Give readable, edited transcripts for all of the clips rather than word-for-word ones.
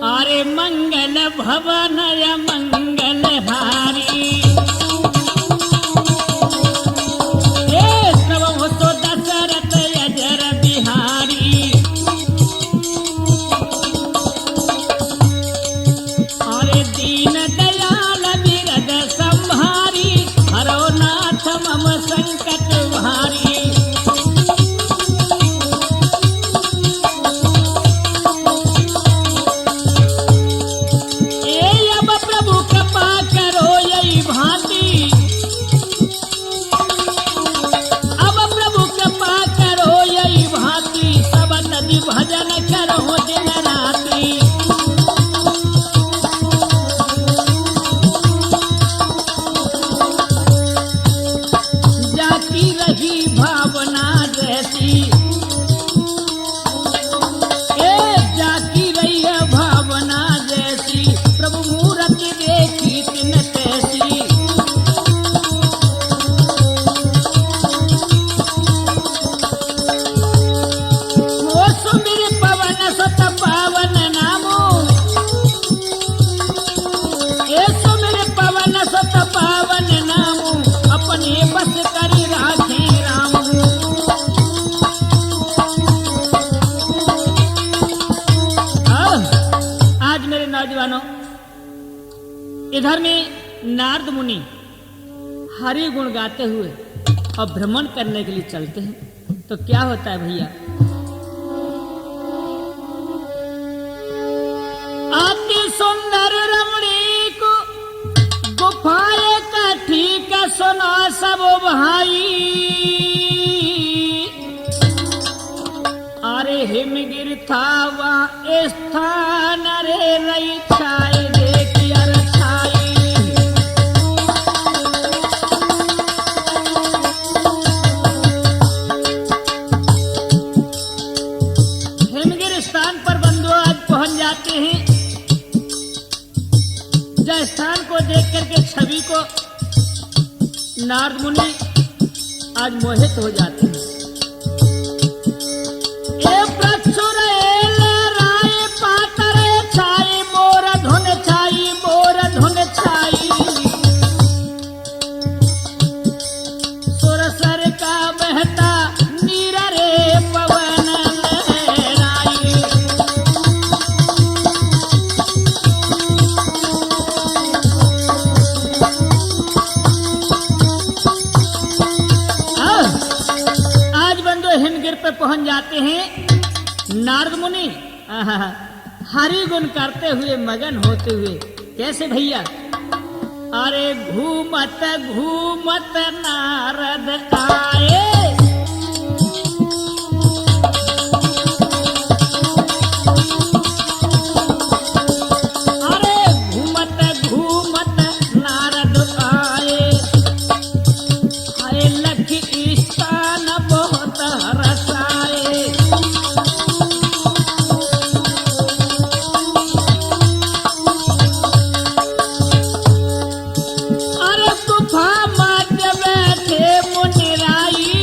अरे मंगल भवन मंगल हारी सर्व तो दशरथ अजर बिहारी। अरे दीन दयाल बिरद संभारी हरो नाथ मम संकट भारी। भजन करो दिन राती जाती रही भावना जैसी जाती रही है भावना जैसी प्रभु मूर्ति देखी तिन तैसी। पावन नामू अपने बस करी राखे राम। आज मेरे नौजवानों इधर में नारद मुनि हरि गुण गाते हुए और भ्रमण करने के लिए चलते हैं तो क्या होता है भैया, अति सुंदर रमणी को गुफाए का ठीक सुनो सब भाई। अरे हिमगिर था वहाँ स्थान रे रही छाई देखी अरछाई। हिमगिर स्थान पर बंधु आज पहुंच जाते हैं। स्थान को देख करके छवि को नारद मुनि आज मोहित हो जाते हैं। ए प्रचुर राय पातर छाई मोर धुन छाई मोर धुन छाई। सुरसर का बहता नीर रे पवन लहराई। हिमगिर पे पहुंच जाते हैं। नारद मुनि हरि गुण करते हुए मगन होते हुए कैसे भैया, अरे घूमत घूमत नारद आए। अरे घूमत घूमत नारद आए। अरे लखी स्थान बहुत रसाए। अरे गुफा मध्य बैठे मुनिराई।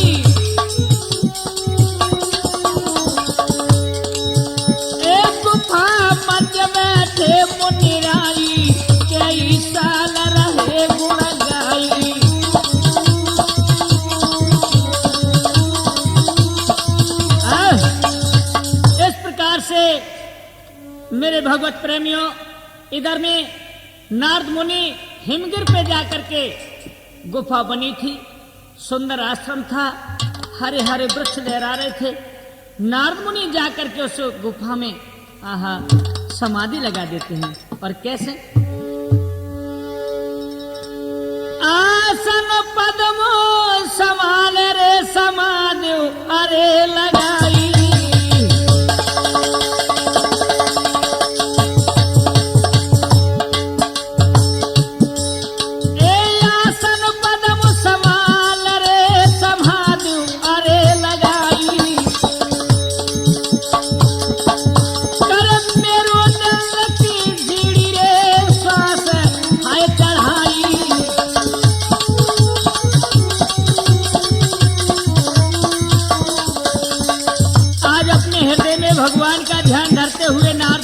गुफा मध्य बैठे मुनिराई कई साल रहे गुण गाई। से मेरे भगवत प्रेमियों इधर में नारद मुनि हिमगिर पे जाकर के गुफा बनी थी, सुंदर आश्रम था, हरे हरे वृक्ष लहरा रहे थे। नारद मुनि जाकर के उस गुफा में समाधि लगा देते हैं। और कैसे, आसन पद्मो समाल रे समाधि अरे लगाई।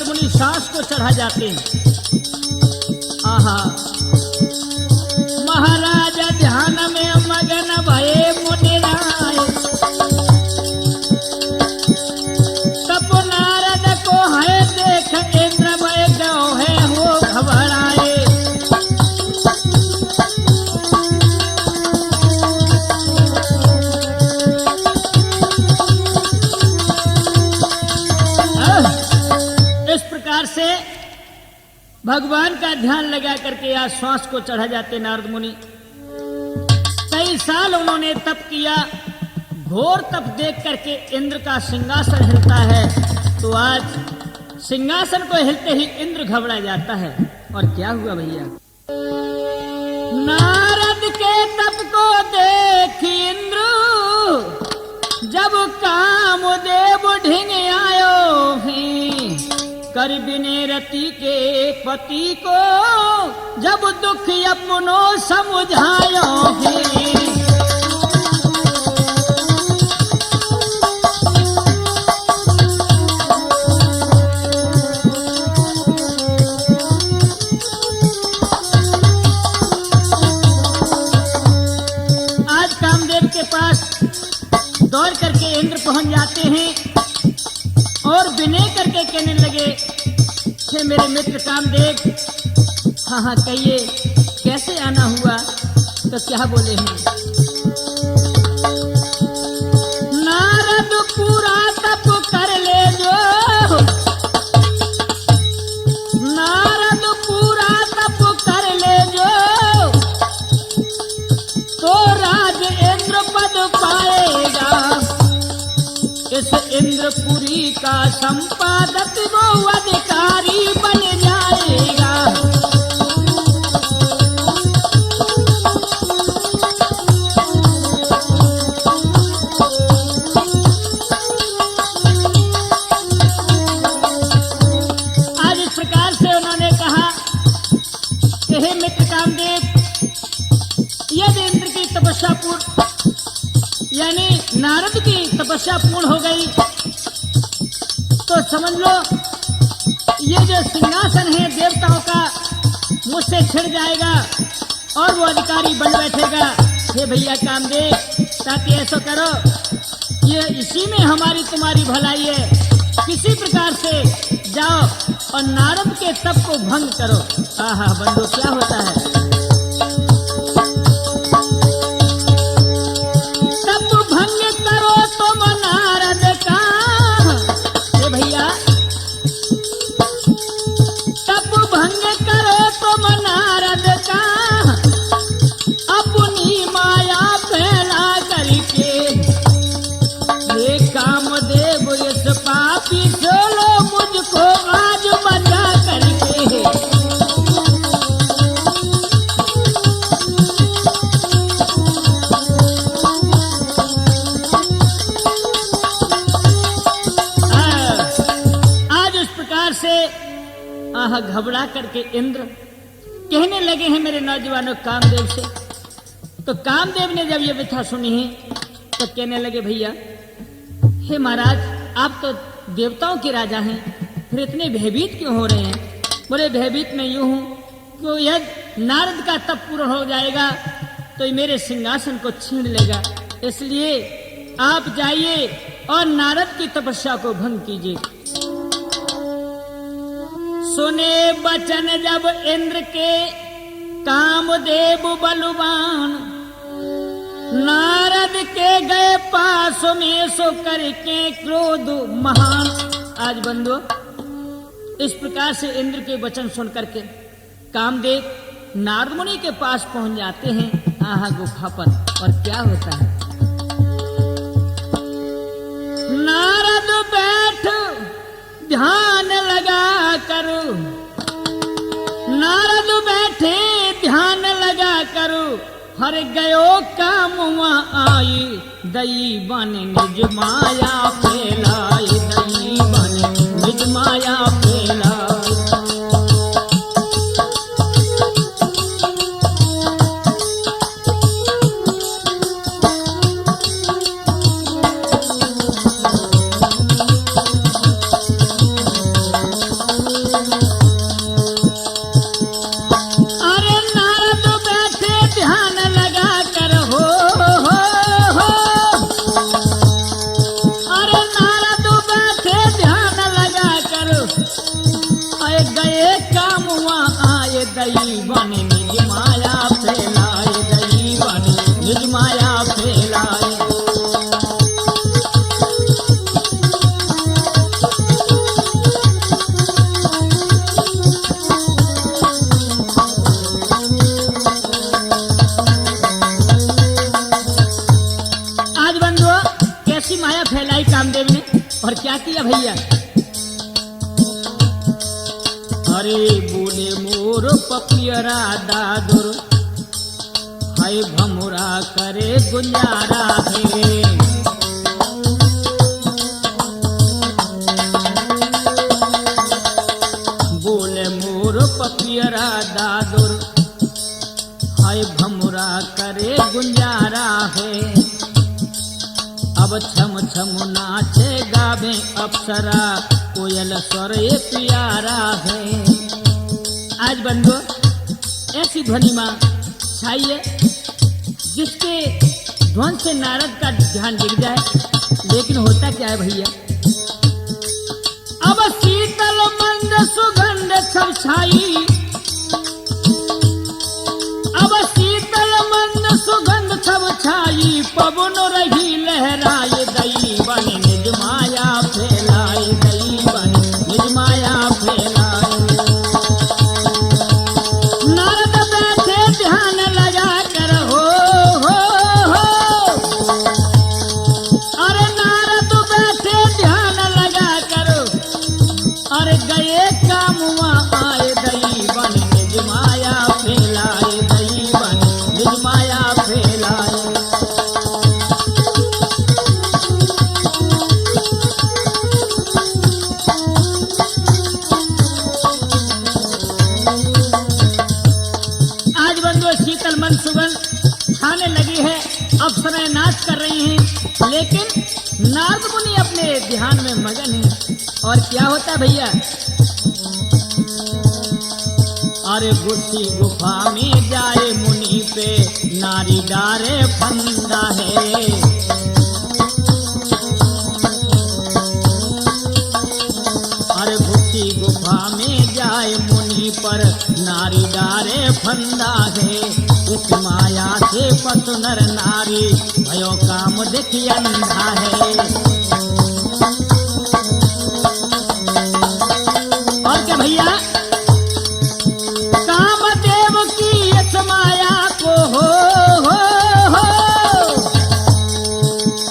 मुनि सांस को चढ़ा जाते हैं। आहा, महाराजा ध्यान में मगन भये मुनि राय, तब नारद को है देख इंद्र भय गयो है हो घबराए। इस प्रकार से भगवान का ध्यान लगा करके आज श्वास को चढ़ा जाते नारद मुनि। कई साल उन्होंने तप किया, घोर तप देख करके इंद्र का सिंहासन हिलता है, तो आज सिंहासन को हिलते ही इंद्र घबरा जाता है। और क्या हुआ भैया? नारद के तप को देख इंद्र जब कामदेव ढिंग आयो है, कर बिने रति के पति को जब दुख अपनो समझायो है। आज कामदेव के पास दौड़ करके इंद्र पहुंच जाते हैं और विनय करके कहने लगे, हे मेरे मित्र कामदेव, हाँ हाँ कहिए कैसे आना हुआ? तो क्या बोले हैं? नारद पूरा तप कर ले जो, नारद पूरा तप कर ले जो, तो राज इंद्र पद पाएगा। इस इंद्रपुरी का संपादक वो अधिकारी बन जाएगा। आज इस प्रकार से उन्होंने कहा कि हे मित्र कामदेव, यदि इंद्र की तपस्या पूर्ण यानी नारद की तपस्या पूर्ण हो गई तो समझ लो ये जो सिंहासन है देवताओं का मुझसे छिड़ जाएगा और वो अधिकारी बन बैठेगा। हे भैया कामदेव, ताकि ऐसा करो, ये इसी में हमारी तुम्हारी भलाई है, किसी प्रकार से जाओ और नारद के तप को भंग करो। आहा बंधु, क्या होता है? घबरा करके इंद्र कहने लगे हैं मेरे नौजवानों कामदेव से। तो कामदेव ने जब ये व्यथा सुनी है तो कहने लगे, भैया हे महाराज, आप तो देवताओं के राजा हैं, फिर इतने भयभीत क्यों हो रहे हैं? बोले भयभीत मैं यूं हूं कि यदि नारद का तप पूर्ण हो जाएगा तो ये मेरे सिंहासन को छीन लेगा, इसलिए आप जाइए और नारद की तपस्या को भंग कीजिए। सुने बचन जब इंद्र के कामदेव बलवान, नारद के गए पास में सो करके क्रोध महान। आज बंधु, इस प्रकार से इंद्र के वचन सुन करके कामदेव नारद मुनि के पास पहुंच जाते हैं आहा गुफा पर। और क्या होता है? नारद बैठ ध्यान लगा करो, नारद बैठे ध्यान लगा करो, हर गयो काम आई, दई बन निज माया फैलाई, दई बन निज माया फैलाई। कामुआ आए दैवन निज माया फैलाए, दैवन निज माया फैलाए। आज बंधुओं कैसी माया फैलाई कामदेव ने और क्या किया भैया। अरे बोले मोर पपियरा दादुर, हाय भमुरा करे गुंजारा है। बोले मोर पपियरा दादुर, हाय भमुरा करे गुंजारा है। अब छम छम नाचे गावे अप्सरा, कोयल स्वर ये प्यारा है। आज बंधु ऐसी ध्वनि मां छाई है जिसके ध्वन से नारद का ध्यान गिर जाए, लेकिन होता क्या है भैया। अब शीतल मंद सुगंध सब छाई, अब शीतल मंद सुगंध सब छाई, पवन रही लहराए, दैवन निज माया फैलाए, दैवन निज माया फैलाए। नारद बैठे ध्यान लगा कर हो, अरे नारद बैठे ध्यान लगा कर, अरे गए कामुआ आए, दैवन निज माया फैलाए, दैवन निज माया फैलाए। शीतल मन सुगंध छाने लगी है, अप्सराएं नाच कर रही हैं, लेकिन नारद मुनि अपने ध्यान में मगन है। और क्या होता भैया। अरे गुस्सी गुफा में जाए मुनि पे, नारी डारे फंदा है। अरे गुस्सी गुफा में जाए मुनि पर, नारी डारे फंदा है। इस माया से पशु नर नारी, भयो काम देखी अंधा है। और क्या भैया, कामदेव की इस माया को हो,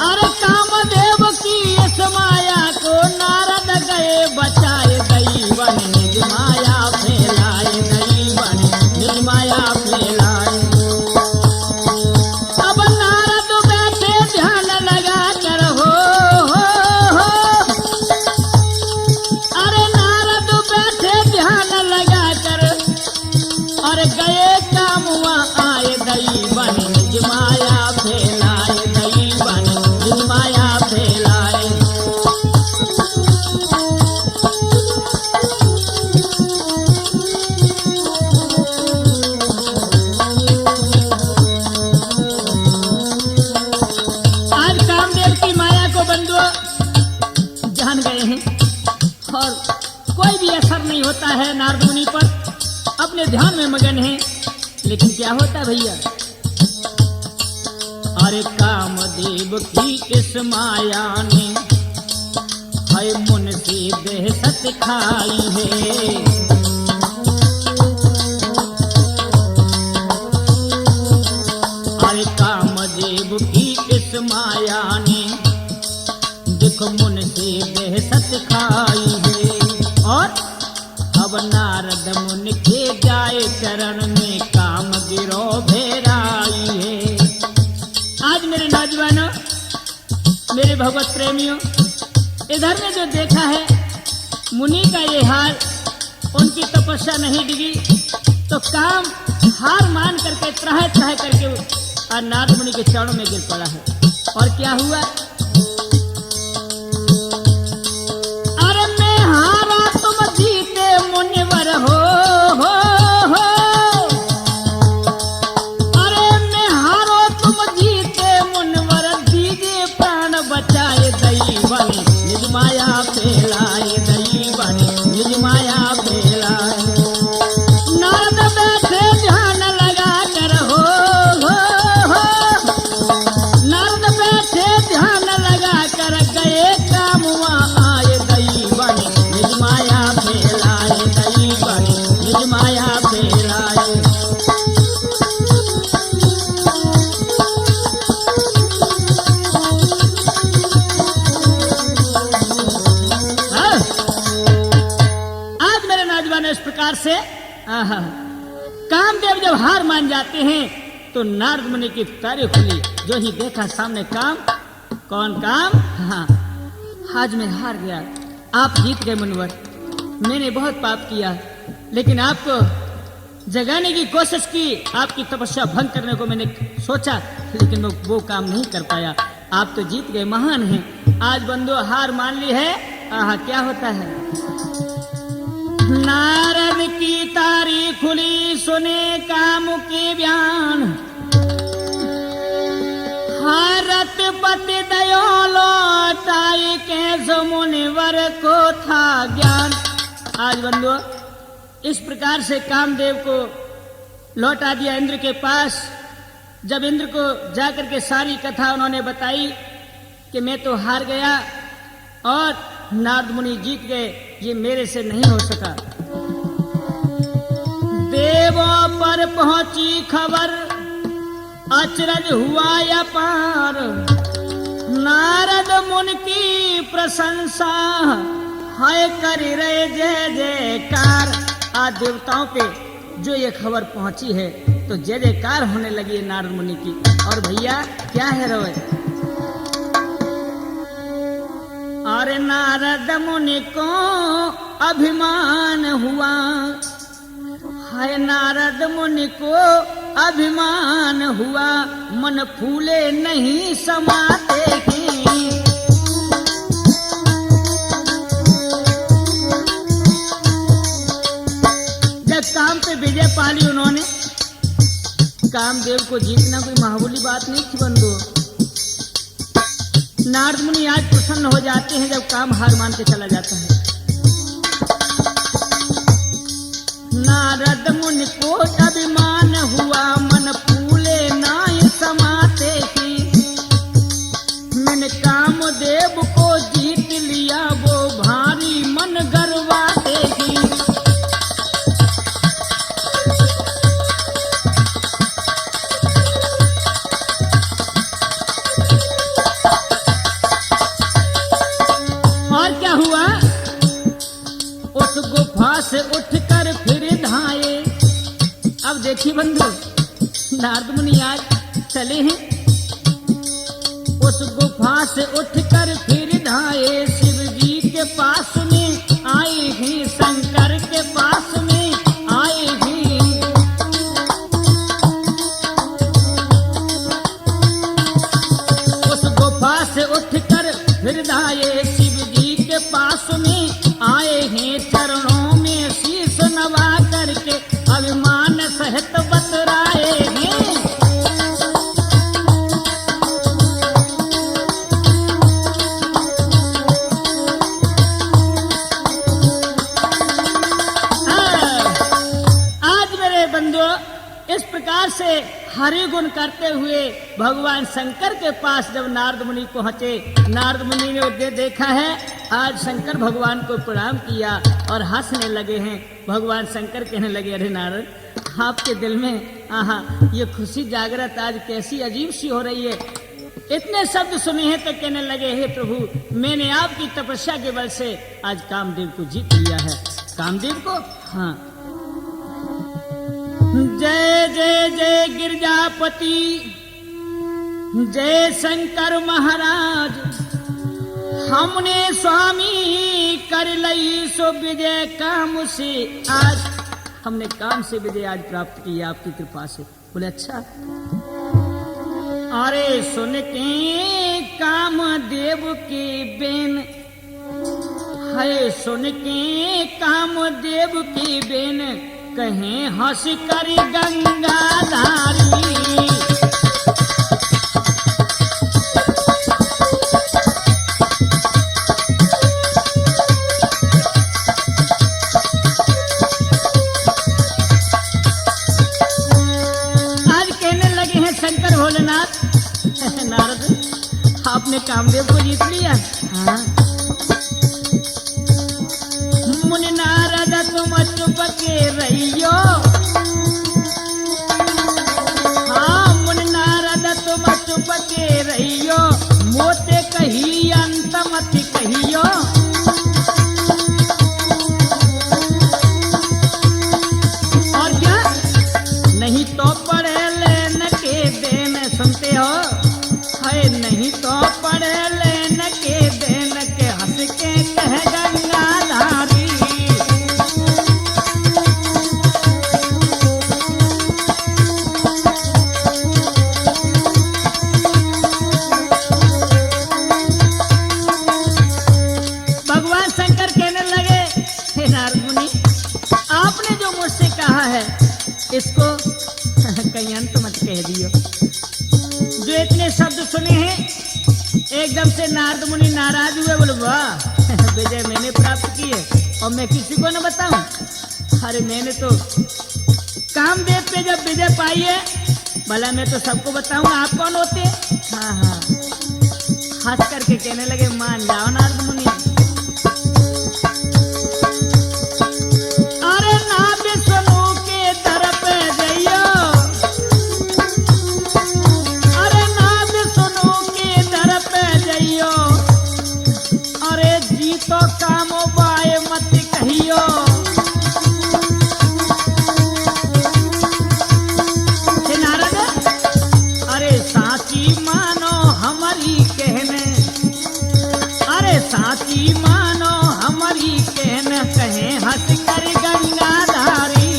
अरे कामदेव की इस माया को नारद गए बचाए, दैवन निज माया फैलाए, दैवन निज माया फैलाए। अब नारद बैठे ध्यान लगा कर हो, अरे नारद बैठे ध्यान लगा कर, और गए कामुआ आए, दैवन निज माया फैलाए, दैवन निज माया फैलाए। आज कामदेव की माया को बंधुओं जान गए हैं और कोई भी असर नहीं होता है नारद मुनि पर, अपने ध्यान में मगन है। लेकिन क्या होता भैया। अरे कामदेव की इस माया ने, हाय मुन से बेहसत खाई है। अरे कामदेव की इस माया ने, देखो मुन से बेहसत खाई है। और अब नारद मुनि के जाए चरण में, काम गिरो भेराई है। आज मेरे नौजवानों, मेरे भगवत प्रेमियों, इधर में जो देखा है मुनि का ये हाल, उनकी तपस्या नहीं डिगी तो काम हार मान करके त्राह त्राह करके और नारद मुनि के चरणों में गिर पड़ा है। और क्या हुआ। अरे मैं हारा तुम जीते मुनिवर हो, अरे मैं हारो तुम जीते मुनिवर, दीजिए प्राण बचाए, दैवन निज माया फैलाए, दैवन निज माया फैलाए। इस प्रकार से आहा, कामदेव जब हार मान जाते हैं तो नारद मुनि की तारीफ खुली। जो ही देखा सामने काम, कौन काम? हाँ, आज मैं हार गया, आप जीत गए मुनिवर। मैंने बहुत पाप किया, लेकिन आपको जगाने की कोशिश की, आपकी तपस्या भंग करने को मैंने सोचा, लेकिन वो काम नहीं कर पाया। आप तो जीत गए, महान हैं। आज बंदो हार मान ली है, आहा क्या होता है। नारद की तारीफ खुली, सुने काम के बयान, हारत पति दयो लौटाई के जो मुनिवर को था ज्ञान। आज बंदो इस प्रकार से कामदेव को लौटा दिया इंद्र के पास। जब इंद्र को जाकर के सारी कथा उन्होंने बताई कि मैं तो हार गया और नारद मुनि जीत गए, ये मेरे से नहीं हो सका। देवों पर पहुंची खबर, अचरज हुआ अपार, नारद मुनि की प्रशंसा है कर रहे जय जयकार। आज देवताओं पे जो ये खबर पहुंची है तो जय जयकार होने लगी है नारद मुनि की। और भैया क्या है रोए, और नारद मुनि को अभिमान हुआ, हाय नारद मुनि को अभिमान हुआ, मन फूले नहीं समाते हैं। काम पे विजय पाली उन्होंने, कामदेव को जीतना कोई मामूली बात नहीं थी बंधु। नारद मुनि आज प्रसन्न हो जाते हैं जब काम हार मान के चला जाता है। नारद मुनि को अभिमान हुआ, मन फूले नाय समाते ही, मैंने कामदेव को जीत लिया, वो भारी मन गर्वाते ही। से उठकर फिर धाये। अब देखिए बंधु, नारद मुनि आज चले हैं, उस गुफा से उठकर फिर धाये, शिव जी के पास में आए हैं, शंकर के पास में आए हैं। उस गुफा से उठकर फिर धाये, शिव जी के पास में आए हैं, चरणों नवा करके अभिमान सहित बतराए हैं। आज मेरे बंधुओं इस प्रकार से हरि गुण करते हुए भगवान शंकर के पास जब नारद मुनि पहुंचे, नारद मुनि ने देखा है, आज शंकर भगवान को प्रणाम किया और हंसने लगे हैं। भगवान शंकर कहने लगे, अरे नारद आपके दिल में आहा ये खुशी जागृत आज कैसी अजीब सी हो रही है। इतने शब्द सुने हैं तो कहने लगे, हे प्रभु मैंने आपकी तपस्या के बल से आज कामदेव को जीत लिया है। कामदेव को? हाँ। जय जय जय गिरजापति, जय शंकर महाराज, हमने स्वामी कर लई सो विजय काम से। आज हमने काम से विजय आज प्राप्त की आपकी कृपा से। बोले अच्छा, अरे सुन के कामदेव के बेन, है सुन के कामदेव की बेन, कहें हंस कर गंगाधारी। नारद आपने कामदेव को जीत लिया। हाँ। मुनि नारद तुम चुप के रहियो, हाँ मुनि नारद तुम चुप के रहियो, मोते कही अंत मत कहियो। नारद मुनि, आपने जो मुझसे कहा है इसको कहीं अंत मत कह दियो। जो इतने शब्द सुने हैं एकदम से नारद मुनि नाराज हुए, बोले वाह विजय मैंने प्राप्त की है और मैं किसी को न बताऊं। अरे मैंने तो कामदेव पे जब विजय पाई है, भला मैं तो सबको बताऊंगा, आप कौन होते? हाँ हाँ, हंस करके कहने लगे मान जाओ नारद मुनि। अरे नाद सुनो के दर पे जइयो, अरे नाद सुनो के दर पे जइयो, अरे जी तो कामो बाए मत कहियो। साची मानो हमारी कहना, कहें हंस कर गंगाधारी।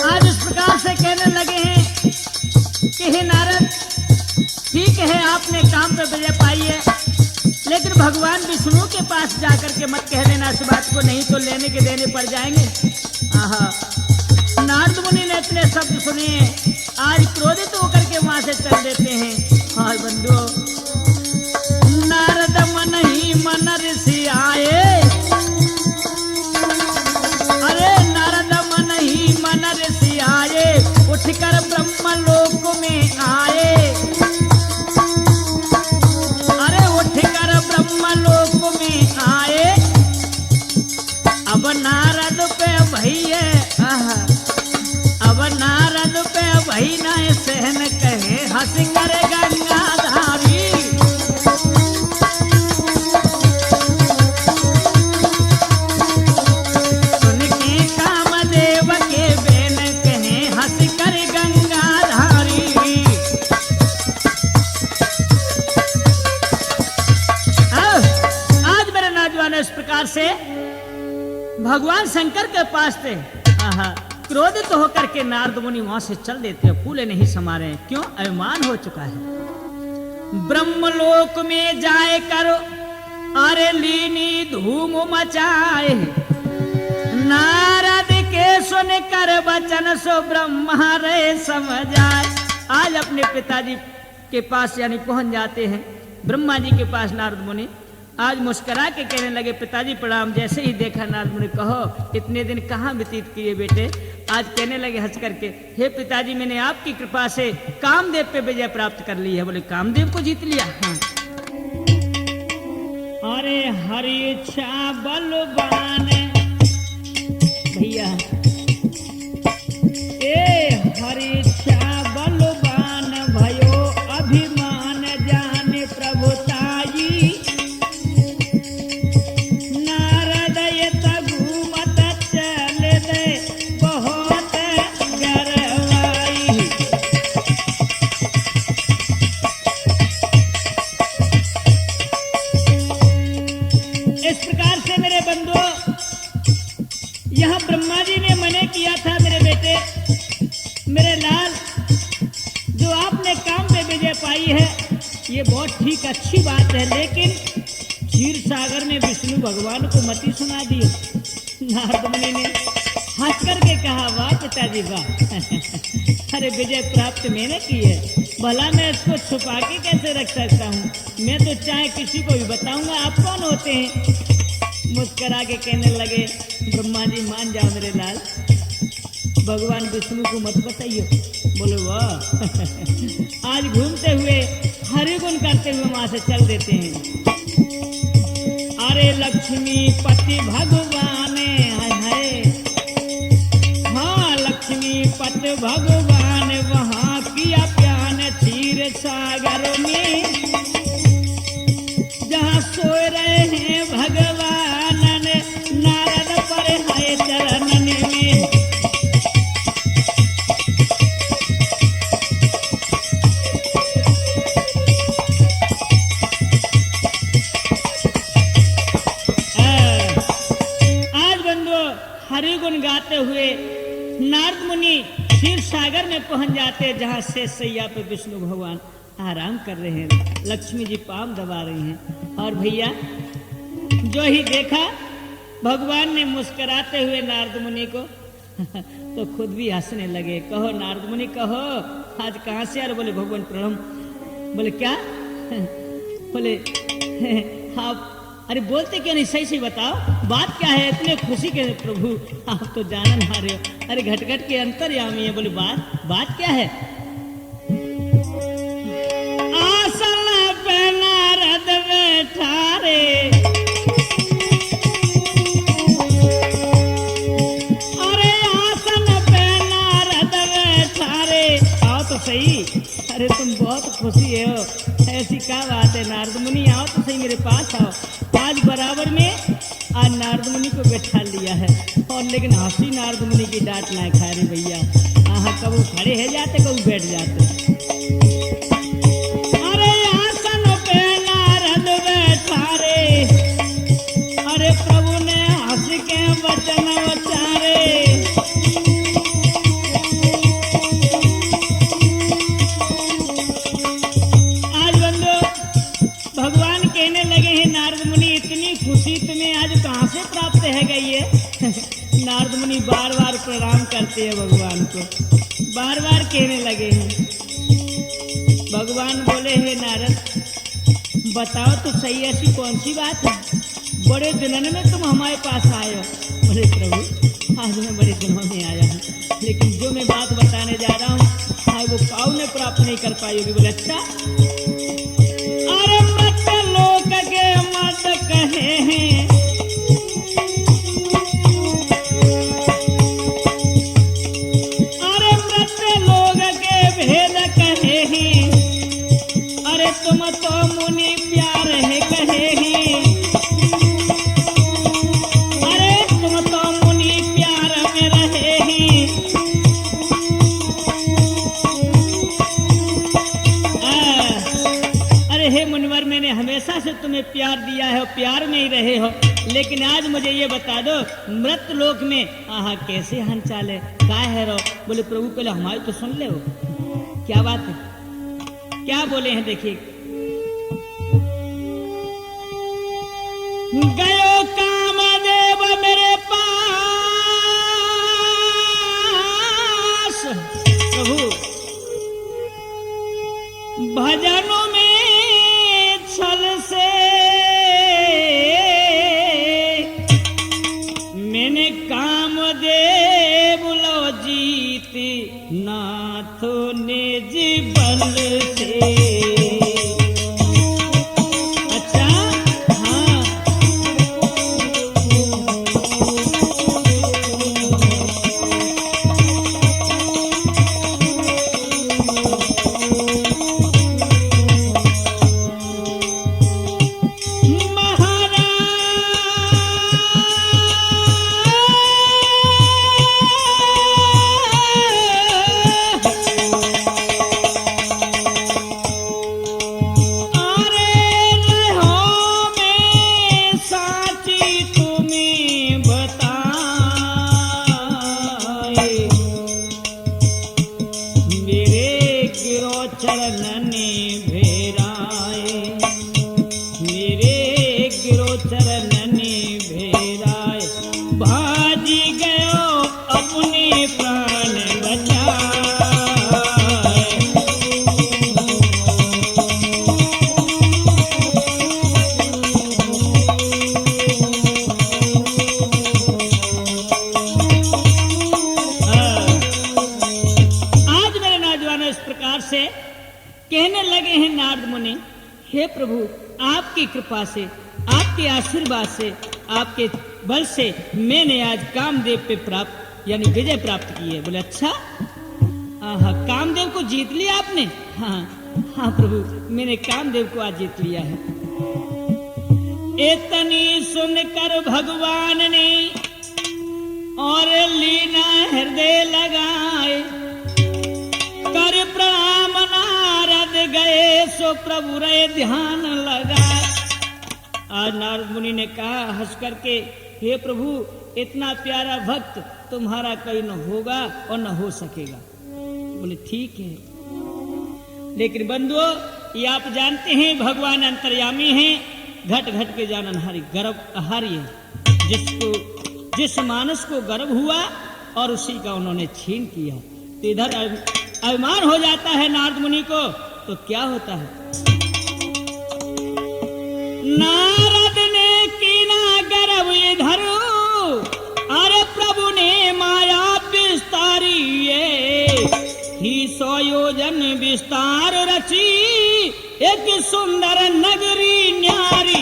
आज इस प्रकार से कहने लगे हैं कि हे नारद, ठीक है आपने काम पे विजय पाई है, लेकिन भगवान विष्णु के पास जाकर के मत कह देना इस बात को, नहीं तो लेने के देने पड़ जाएंगे। आहा, नारद मुनि ने इतने शब्द सुने, आज क्रोधित होकर के वहां से चल देते हैं। हाय बंधु, नारद मन ही मन ऋषि आए, अरे नारद मन ही मन ऋषि आए, उठकर ब्रह्म लोक में आए, ब्रह्मलोक में आए। अब नारद पे भैया, अब नारद पे भई ना सहन, कहे हंस कर गंगाधारी। सुन के कामदेव के बेन, कहे हंस कर गंगाधारी। इस प्रकार से भगवान शंकर के पास थे, क्रोधित तो होकर के नारद मुनि वहां से चल देते हैं, फूले नहीं समा रहे, क्यों? अभिमान हो चुका है। ब्रह्मलोक में जाए करो अरे लीनी धूम मचाए, नारद के सुन कर वचन सो ब्रह्मा रे समझाए। आज अपने पिताजी के पास यानी पहुंच जाते हैं ब्रह्मा जी के पास नारद मुनि। आज मुस्कुरा के कहने लगे पिताजी प्रणाम। जैसे ही देखा नारद मुनि, कहो इतने दिन कहाँ व्यतीत किए बेटे? आज कहने लगे हंस करके, हे पिताजी मैंने आपकी कृपा से कामदेव पे विजय प्राप्त कर ली है। बोले कामदेव को जीत लिया? हाँ। अरे हरि इच्छा बलवान भैया, ए हरि इच्छा बलवान भयो, अभिमान जाने प्रभुताई, यह ब्रह्मा जी ने मने किया था मेरे बेटे, मेरे लाल, जो आपने काम पे विजय पाई है ये बहुत ठीक अच्छी बात है, लेकिन क्षीर सागर में विष्णु भगवान को मति सुना दी। नारद मुनि ने हंस करके कहा वाह पिताजी वाह, अरे विजय प्राप्त मैंने की है, भला मैं इसको छुपा के कैसे रख सकता हूँ? मैं तो चाहे किसी को भी बताऊंगा। आप कौन होते हैं? मुस्करा के कहने लगे ब्रह्मा जी मान जाओ मेरे लाल, भगवान विष्णु को मत बताइए। बोले वाह आज घूमते हुए हरि गुण करते हुए वहां से चल देते हैं। अरे लक्ष्मी पति भगवान है, हाँ लक्ष्मी पति भगवान वहां किया प्यान क्षीर सागर में, जहाँ सो रहे हैं भगवान नारद पर है चरणन में। आज बंधु हरि गुण गाते हुए नारद मुनि क्षीर सागर में पहुंच जाते, जहां शेष सैया पे विष्णु भगवान आराम कर रहे हैं। लक्ष्मी जी पांव दबा रही हैं। और भैया जो ही देखा भगवान ने मुस्कुराते हुए नारद मुनि को तो खुद भी हंसने लगे। कहो नारद मुनि, कहो आज कहाँ से? और बोले भगवान प्रणाम। बोले क्या? बोले आप अरे बोलते क्यों नहीं? सही सही बताओ, बात क्या है? इतने खुशी के प्रभु आप तो जानन आ रहे हो। अरे घट घट के अंतर्यामी है। बोले बात क्या है? आसन पे नारद बैठा रे, अरे आसन पे नारद बैठा रे। आओ तो सही। अरे तुम बहुत खुशी हो, ऐसी क्या बात है? नारद मुनि आओ तो सही, मेरे पास आओ। आज बराबर में आज नारद मुनि को बैठा लिया है। और लेकिन हंसी नारद मुनि की डांट ना खा रही भैया। कब खड़े है जाते, कब बैठ जाते। अरे आसन पे नारद बैठा रे, अरे प्रभु ने हंस के वचन उचारे। भगवान कहने लगे हैं नारद मुनि, इतनी खुशी तुम्हें आज कहाँ से प्राप्त है गई है? नारद मुनि बार बार प्रणाम करते हैं भगवान को, बार बार कहने लगे हैं। भगवान बोले हैं नारद बताओ तो सही, ऐसी कौन सी बात है? बड़े दिनों में तुम हमारे पास आए हो। बोले प्रभु आज मैं बड़े दिनों में आया हूँ, लेकिन जो मैं बात बताने जा रहा हूँ वो काऊ ने प्राप्त नहीं कर पाई होगी। बोले अच्छा? अरे मत लोक के मत कहे हैं, अरे मत लोग के भेद कहे हैं, अरे तुम तो मुनि प्यार है कहे हैं, अरे तुम तो मुनि प्यार में रहे हैं। हे मुनिवर, मैंने हमेशा से तुम्हें प्यार दिया है और प्यार में ही रहे हो, लेकिन आज मुझे ये बता दो मृत लोक में कैसे हलचल है, क्या है रो? बोले प्रभु पहले हमारी तो सुन ले हो, क्या बात है? क्या बोले हैं देखिए। गयो कामदेव मेरे पास, प्रभु भजनों में छल से मैंने कामदेव लो जीती नाथो ने जीवन से। अच्छा हाँ, कहने लगे हैं नारद मुनि, हे प्रभु आपकी कृपा से, आपके आशीर्वाद से, आपके बल से मैंने आज कामदेव पे प्राप्त यानी विजय प्राप्त की है। बोले अच्छा? हाँ, कामदेव को जीत लिया आपने? हाँ हाँ प्रभु, मैंने कामदेव को आज जीत लिया है। इतनी सुनकर भगवान ने और लीना हृदय लगाए, कर प्रणाम नारद गए सो प्रभु रे ध्यान लगाए। आज नारद मुनि ने कहा हंस करके, हे प्रभु इतना प्यारा भक्त तुम्हारा कोई न होगा और न हो सकेगा। बोले ठीक है, लेकिन बंधुओं ये आप जानते हैं भगवान अंतर्यामी हैं, घट घट के जाननहारी, गर्भ आहारी है। जिस मानस को गर्व हुआ और उसी का उन्होंने छीन किया, तो इधर अभिमान हो जाता है नारद मुनि को, तो क्या होता है? नारद ने कीना गर्व इधर, अरे प्रभु ने माया विस्तारी, ही 100 योजन विस्तार रची, एक सुंदर नगरी न्यारी।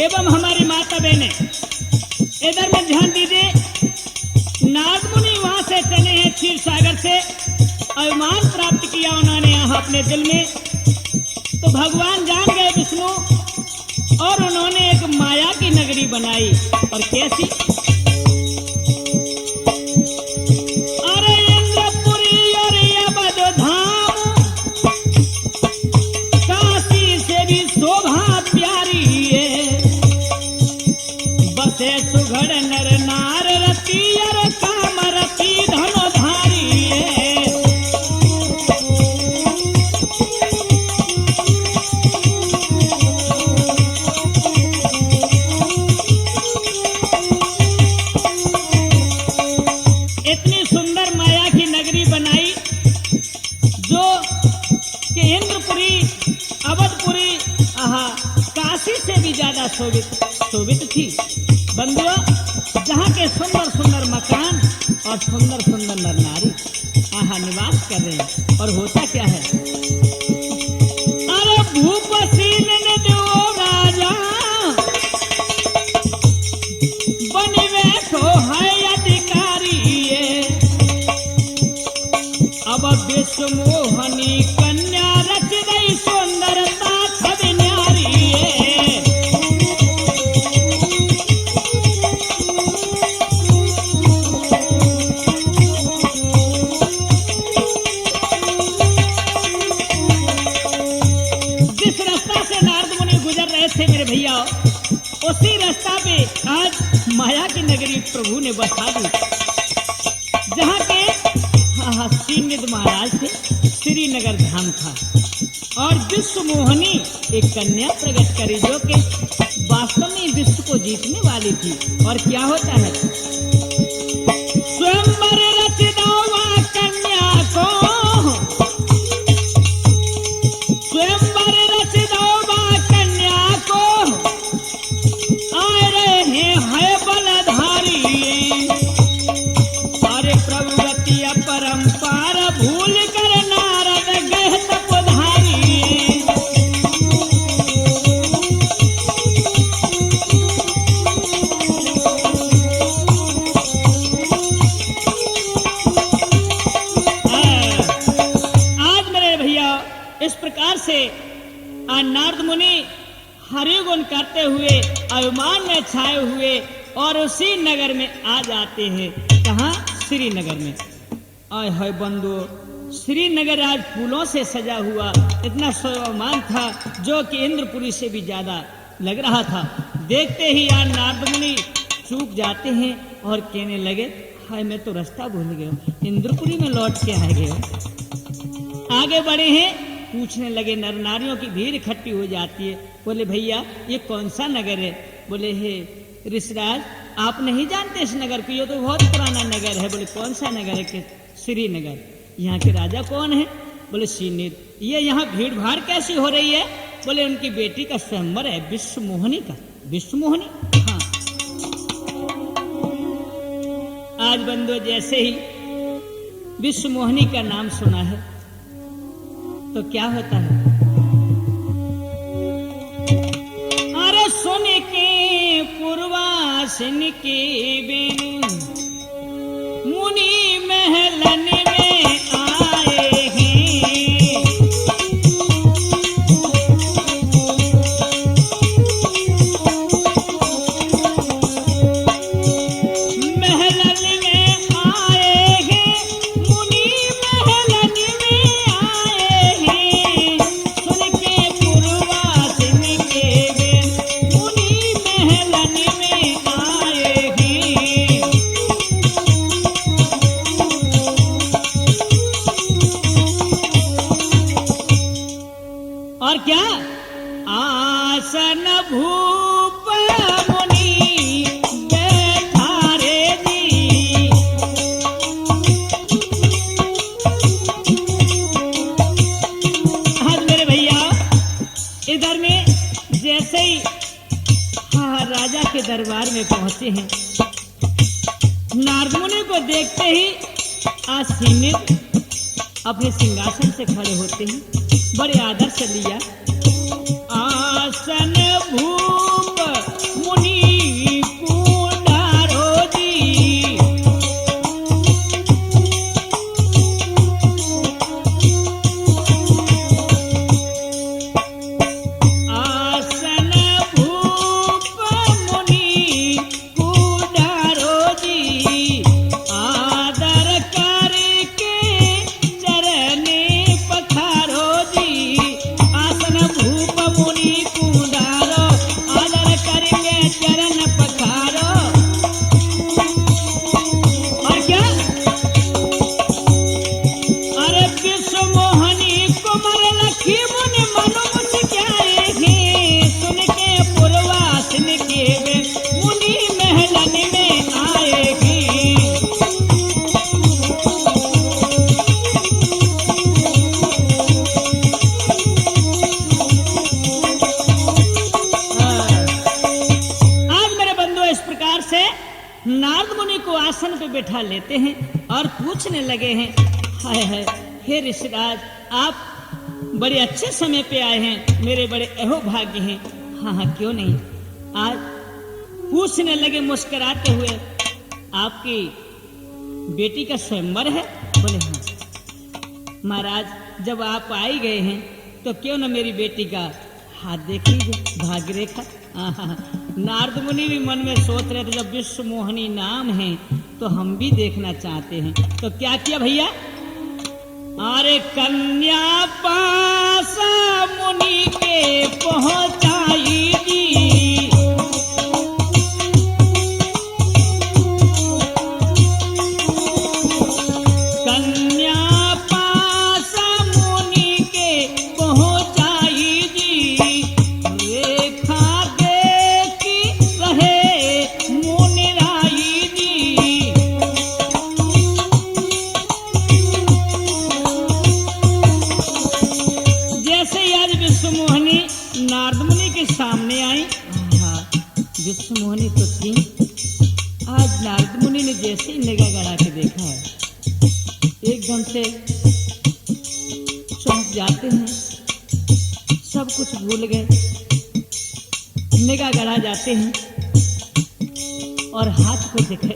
एवं हमारी माता बहने इधर में ध्यान दीजिए, नारद मुनि वहां से चले हैं क्षीर सागर से, अभिमान प्राप्त किया उन्होंने यहाँ अपने दिल में, तो भगवान जान गए विष्णु, और उन्होंने एक माया की नगरी बनाई। और कैसी? अरे इंद्रपुरी और अवध धाम, काशी से भी शोभा प्यारी है, बसे सुघड़ नर नार रति, और काम रति धनुधारी है। इतनी सुंदर माया की नगरी बनाई, जो कि इंद्रपुरी, अवधपुरी, काशी से भी ज्यादा शोभित थी। बंधुओं, जहाँ के सुंदर सुंदर मकान और सुंदर सुंदर नर नारी निवास कर रहे हैं। और होता क्या है? अरे भूपसीन ने दो राजा, बन बैठो है अधिकारी, अब विश्व मोहनी कन्या रच गई, सुंदरता सब न्यारी है। मेरे भैया, उसी रास्ता पे आज माया की नगरी प्रभु ने बसा दी, जहाँ के श्रीनिध महाराज थे, श्रीनगर धाम था, और विश्व मोहनी एक कन्या प्रकट करी, जो कि वास्तव में विश्व को जीतने वाली थी। और क्या होता है? स्वयंवर रच दो कन्या को, स्वयंवर रच दो कन्या को, आए रहे हैं बलधारी, अरे प्रभुवती अपरंपार भूल कर नारद गए तपधारी। आज मेरे भैया इस प्रकार से नारद मुनि हरि गुण करते हुए अभिमान में छाए हुए और उसी नगर में आ जाते हैं। कहाँ? श्रीनगर में। आय हाय बंधु, श्रीनगर आज फूलों से सजा हुआ इतना शोभामान था, जो कि इंद्रपुरी से भी ज्यादा लग रहा था। देखते ही यार नारद मुनि चूक जाते हैं और कहने लगे, हाय मैं तो रास्ता भूल गया, इंद्रपुरी में लौट के आ गए। आगे बढ़े हैं, पूछने लगे, नर नारियों की भीड़ इकट्ठी हो जाती है। बोले भैया ये कौन सा नगर है? बोले हे ऋषिराज, आप नहीं जानते इस नगर को, ये तो बहुत पुराना नगर है। बोले कौन सा नगर है? कि श्रीनगर। यहाँ के राजा कौन है? बोले श्रीनिध। ये यहाँ भीड़ भाड़ कैसी हो रही है? बोले उनकी बेटी का स्वयंवर है, विश्व मोहनी का। विश्व मोहनी? हाँ। आज बंधु जैसे ही विश्व मोहनी का नाम सुना है तो क्या होता है? अरे सुन के पूर्वासन के बिन मुनि महलन में आए हैं, आते हैं। नारद मुनि को देखते ही आसीनित अपने सिंहासन से खड़े होते हैं, बड़े आदर से लिया। आसन भूप मुनि कुंडारो जी, आसन भूप मुनि कुंडारो जी, आदर करके चरने पखारो जी। आसन भूप मुनि कुंडारो, आदर करके चरण पखारो। और क्या, अरे विश्व मोहनी कुमार लखी मुनि मनु मुस्काए हैं, सुन के पूर्वासन के वे मुनि महलन में आए हैं। आज मेरे बंधु इस प्रकार से नारद मुनि को आसन पे बैठा लेते हैं और पूछने लगे हैं, हाय हाय हे ऋषिराज, आप बड़े अच्छे समय पे आए हैं, मेरे बड़े अहो भाग्य हैं। हाँ हाँ क्यों नहीं। आज पूछने लगे मुस्कुराते हुए, आपकी बेटी का स्वयंवर है? बोले हाँ। महाराज जब आप आ ही गए हैं तो क्यों न मेरी बेटी का हाथ देख लीजिए, भाग्य रेखा। नारद मुनि भी मन में सोच रहे थे, जब विश्व मोहनी नाम है तो हम भी देखना चाहते हैं। तो क्या किया भैया, अरे कन्या पास मुनि के पहुंचाई जी, कन्या पास मुनि के पहुंचाई जी, रेखा देखी रहे मुनिराई जी। जैसे ही आज विश्व मोहनी नारद मुनि के सामने आई, विश्व मोहनी तो थी। आज नारद मुनि ने जैसे ही निगाह गड़ा के देखा है, एकदम से चौंक जाते हैं, सब कुछ भूल गए, निगाह गड़ा जाते हैं और हाथ को देखे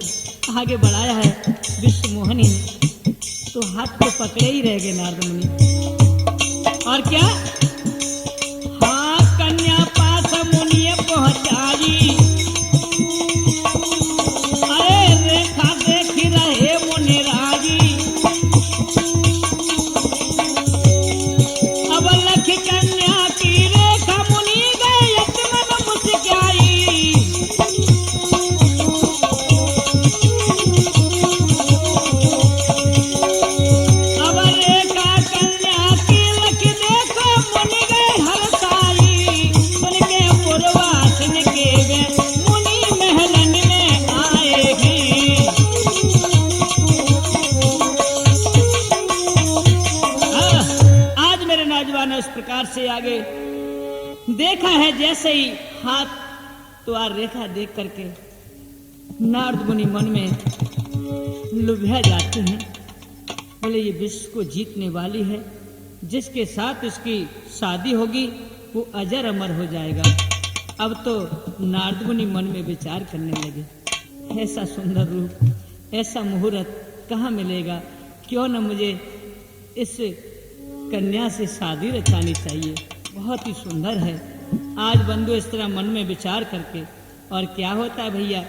आगे बढ़ाया है विश्व मोहनी ने, तो हाथ को पकड़े ही रह गए नारद मुनि। और क्या, हाँ कन्या पास मुनि पहुंचाई, अरे रेखा देखी रहे मुनि राजी। अब लख कन्या की रेखा मुनि गए मन मुस्काई, अब रेखा कन्या की लख देखो मुनि गए हरसाई, सुन के पूर्वासन के वे मुनि महलन में आए हैं। आज मेरे नौजवानों इस प्रकार से आगे देखा है, जैसे ही हाथ द्वार रेखा देख करके नारद मुनि मन में लुभा जाते हैं। बोले ये विश्व को जीतने वाली है, जिसके साथ उसकी शादी होगी वो अजर अमर हो जाएगा। अब तो नारद मुनि मन में विचार करने लगे, ऐसा सुंदर रूप, ऐसा मुहूर्त कहाँ मिलेगा, क्यों न मुझे इस कन्या से शादी रचानी चाहिए, बहुत ही सुंदर है। आज बंधु इस तरह मन में विचार करके, और क्या होता है भैया,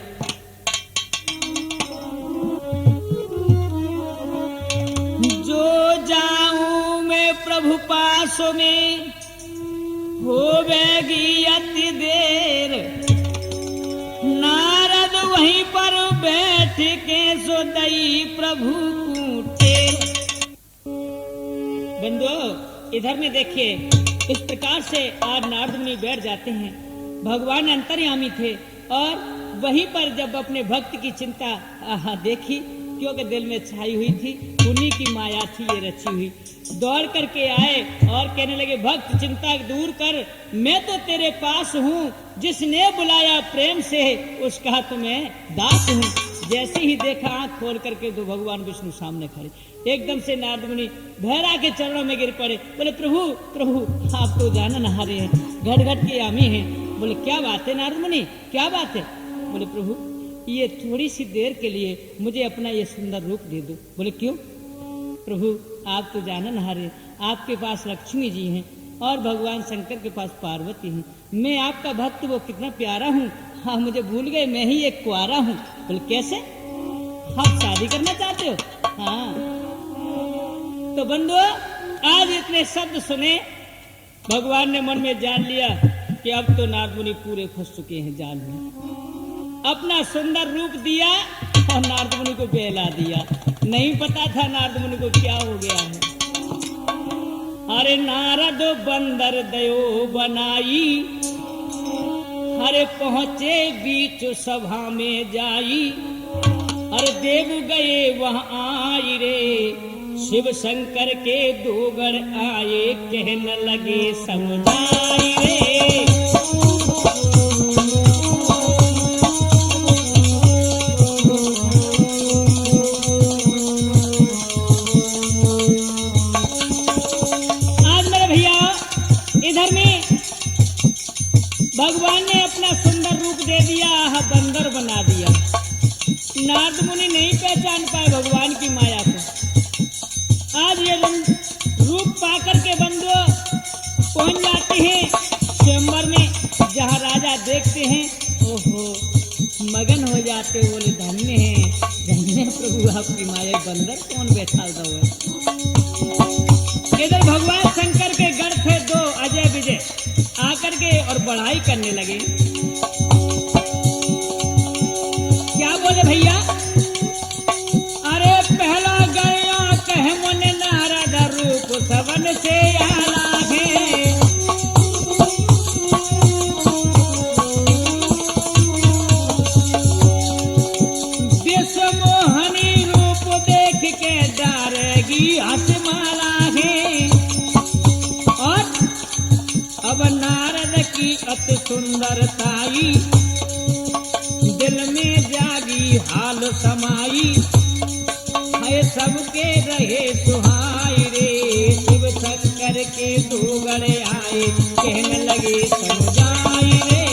जो जाऊं मैं प्रभु पास में होवेगी अति देर, नारद वहीं पर बैठ के सो दई प्रभु कूटेर। बंधु इधर में देखिए, इस प्रकार से आज नारद मुनि बैठ जाते हैं। भगवान अंतर्यामी थे और वहीं पर जब अपने भक्त की चिंता देखी युवतियों के दिल में छाई हुई थी, उन्हीं की माया थी ये रची हुई। दौड़ करके आए और कहने लगे, भक्त चिंता दूर कर, मैं तो तेरे पास हूँ, जिसने बुलाया प्रेम से उसका तो मैं दास हूँ। जैसे ही देखा आंख खोल करके तो भगवान विष्णु सामने खड़े। एकदम से नारद मुनि भैरा के चरणों में गिर पड़े, बोले प्रभु प्रभु आप तो जानन हारे हैं, घट घट के आमी हैं। बोले क्या बात है नारद मुनि, क्या बात है? बोले प्रभु ये थोड़ी सी देर के लिए मुझे अपना ये सुंदर रूप दे दो। बोले क्यों? प्रभु आप तो जानन हारे, आपके पास लक्ष्मी जी हैं और भगवान शंकर के पास पार्वती हैं, मैं आपका भक्त वो कितना प्यारा हूँ, हाँ मुझे भूल गए, मैं ही एक कुआरा हूँ। बोले कैसे, आप शादी करना चाहते हो? हाँ। तो बंधु आज इतने शब्द सुने, भगवान ने मन में जान लिया कि अब तो नारद मुनि पूरे फंस चुके हैं जाल में। अपना सुंदर रूप दिया और नारद मुनि को बहला दिया। नहीं पता था नारद मुनि को क्या हो गया है। अरे नारद बंदर दयो बनाई, अरे पहुंचे बीच सभा में जाई, अरे देव गए वहां आई रे, शिव शंकर के दो गण आए, कहने लगे समुदाय रे। आज मेरे भैया इधर में भगवान ने अपना सुंदर रूप दे दिया, बंदर बना दिया। नारद मुनि नहीं पहचान पाए भगवान की माया को। आज ये रूप पाकर के बंधु पहुंच जाते हैं स्वयंवर में, जहां राजा देखते हैं, ओहो मगन हो जाते, बोले धन्य है धन्य प्रभु आपकी माया, बंदर कौन बैठा हुआ है। इधर भगवान शंकर के गढ़ थे दो, अजय विजय, आकर के और बढ़ाई करने लगे। क्या बोले भैया? अरे पहला गया कह मन नारद रूप सबन से आलागे, विश्व मोहनी रूप देख के डारेगी हसमाला है। और अब नारद की अति सुंदरताई, दिल में जागी हाल समाई, है सबके रहे सुहाई रे, शिव शंकर के दो गण आए, कहने लगे समझाई रे।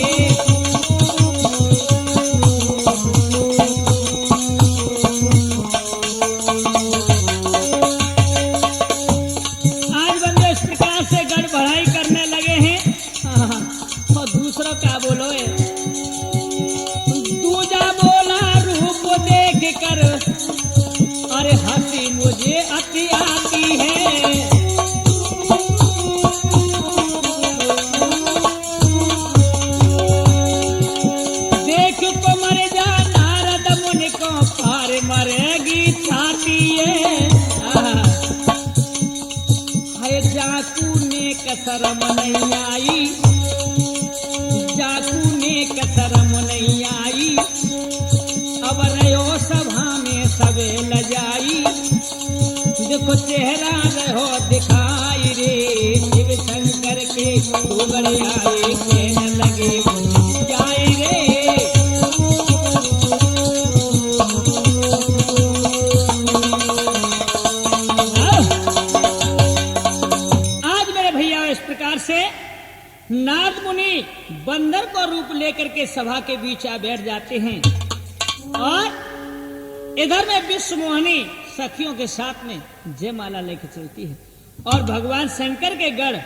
आज बंदे इस प्रकार से गढ़ बढ़ाई करने लगे हैं। और दूसरा क्या बोलो है? दूजा बोला रूप देख कर, अरे हंसी मुझे अति आती है, देख को मर जा नारद मुनि को, पार मरेगी छाती है। जाकू ने कसरम नहीं आई, जाकू ने कसरम नहीं आई, अब रहो सभा में सबे लजाई, देखो चेहरा रहो दिखाई रे, शिव शंकर के दो गण आए, कहने लगे जाए रे। से नारद मुनि बंदर को रूप लेकर के सभा के बीच आ बैठ जाते हैं और इधर में विश्व मोहनी सखियों के साथ में जयमाला लेकर चलती है और भगवान शंकर के गढ़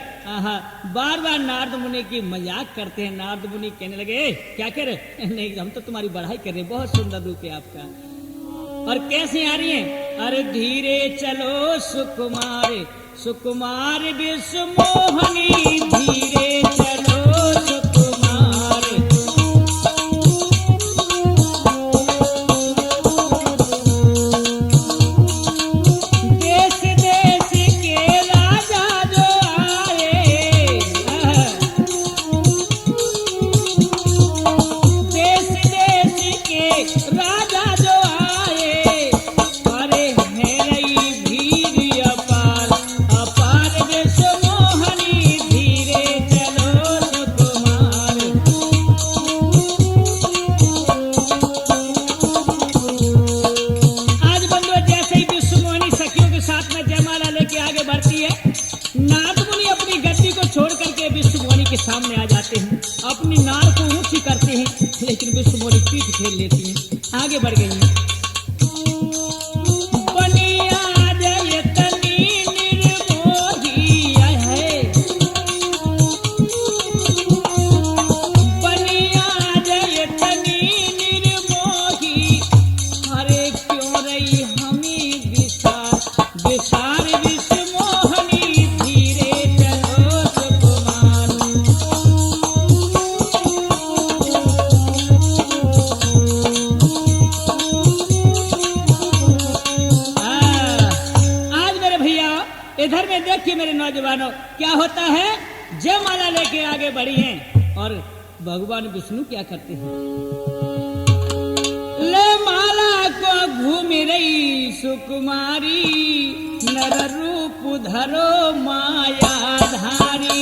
बार बार नारद मुनि की मजाक करते हैं। नारद मुनि कहने लगे क्या कह रहे? नहीं हम तो तुम्हारी बढ़ाई कर रहे हैं, बहुत सुंदर रूप है आपका। और कैसी आ रही है? अरे धीरे चलो सुकुमार सुकुमार विश्व मोहनी, धीरे चलो सुकुमार, देश देश के राजा जो आए, देश देश के राजा जो आए, साथ में जयमाला लेके आगे बढ़ती है। नारद मुनि अपनी गद्दी को छोड़ करके विष्णु मोहिनी के सामने आ जाते हैं, अपनी नार को ऊंची करते हैं, लेकिन विष्णु मोहिनी पीठ फेर लेती हैं, आगे बढ़ गई हैं। इधर में देखिए मेरे नौजवानों, क्या होता है, जयमाला लेके आगे बढ़ी हैं और भगवान विष्णु क्या करते हैं, ले माला को घूम रही सुकुमारी, नर रूप धरो मायाधारी।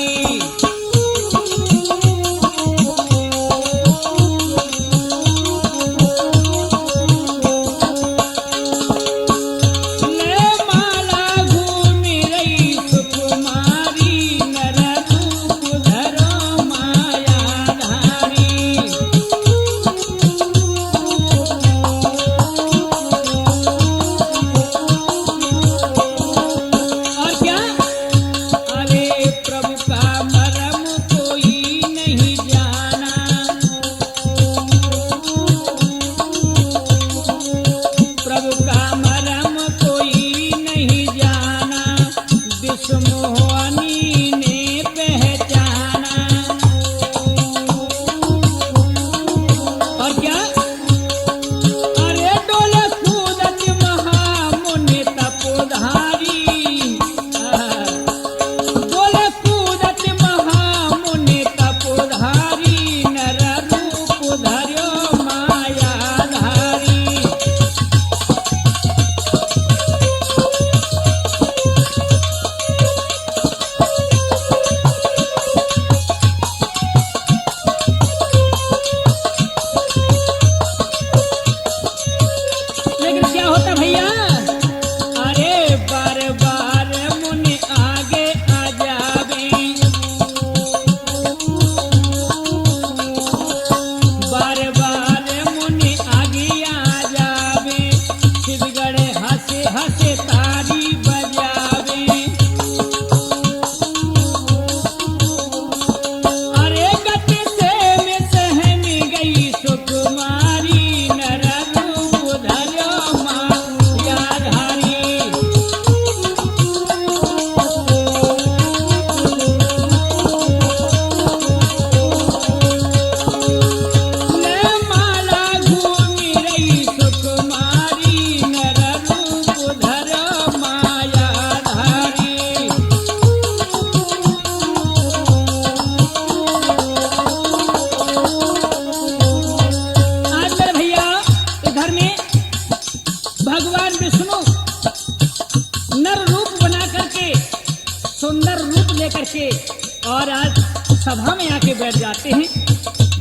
और आज सभा में आके बैठ जाते हैं।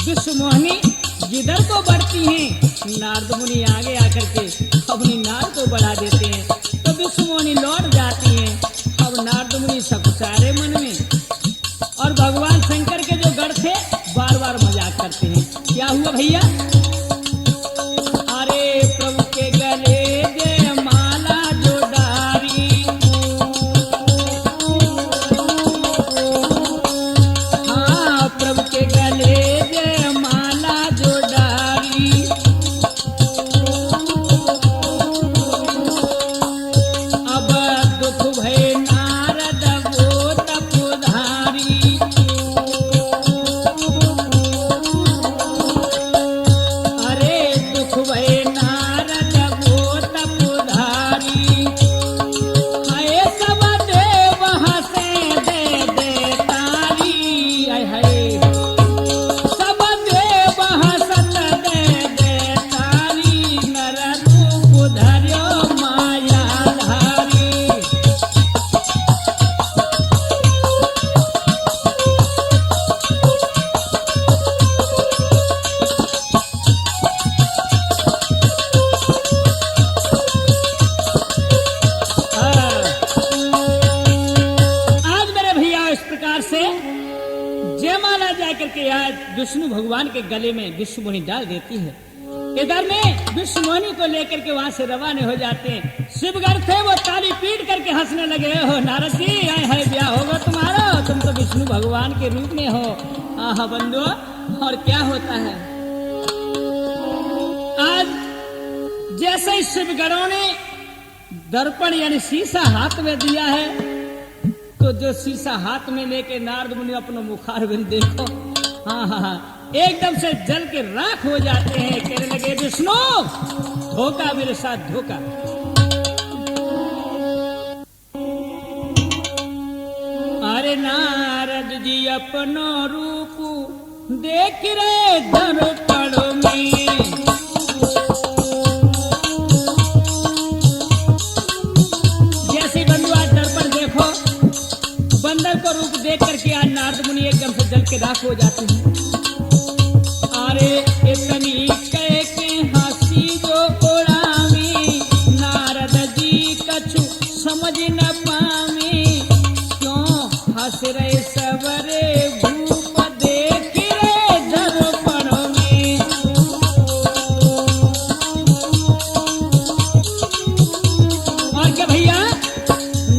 विष्णु मोहिनी जिधर को बढ़ती हैं, नारद मुनि आगे आकर के अपनी नार को बढ़ा देते हैं, तो विष्णु मोहिनी लौट जाती हैं। अब नारद मुनि सकुचारे मन में, और भगवान शंकर के जो गढ़ थे बार बार मजाक करते हैं। क्या हुआ भैया, अरे प्रभु के गले माला जो डारी, हाँ प्रभु के गले माला जो डारी, अब दुख भय नारद वो तपधारी, आज विष्णु भगवान के गले में विष्णु मोहिनी डाल देती है। इधर में विष्णु मोहिनी को लेकर के वहां से रवाना हो जाते हैं। शिवगढ़ थे वो ताली पीट करके हंसने लगे, हो नारद जी आए है ब्याह होगा तुम्हारा, तुम तो विष्णु भगवान के रूप में हो। आहा बंधु, और क्या होता है आज जैसे ही शिवगढ़ों ने दर्पण यानी शीशा हाथ में दिया है, तो जो शीशा हाथ में लेके नारद मुनि अपना मुखार बिन देखो, हाँ हाँ हाँ, एकदम से जल के राख हो जाते हैं। कहने लगे विष्णु धोखा, मेरे साथ धोखा। अरे नारद जी अपनो रूप देख रहे दर्पण में, जैसे बंधुआ दर्पण देखो, बंदर को रूप देख करके आज नारद मुनि एकदम से जल के राख हो जाते हैं। अरे इतनी कह के हंसी जो उड़ावी, नारद जी कछु समझ न पावे, क्यों हंस रहे सवरे भूप देख रहे दर्पण में। और क्या भैया,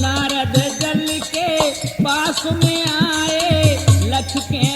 नारद जल के पास में आए, लख के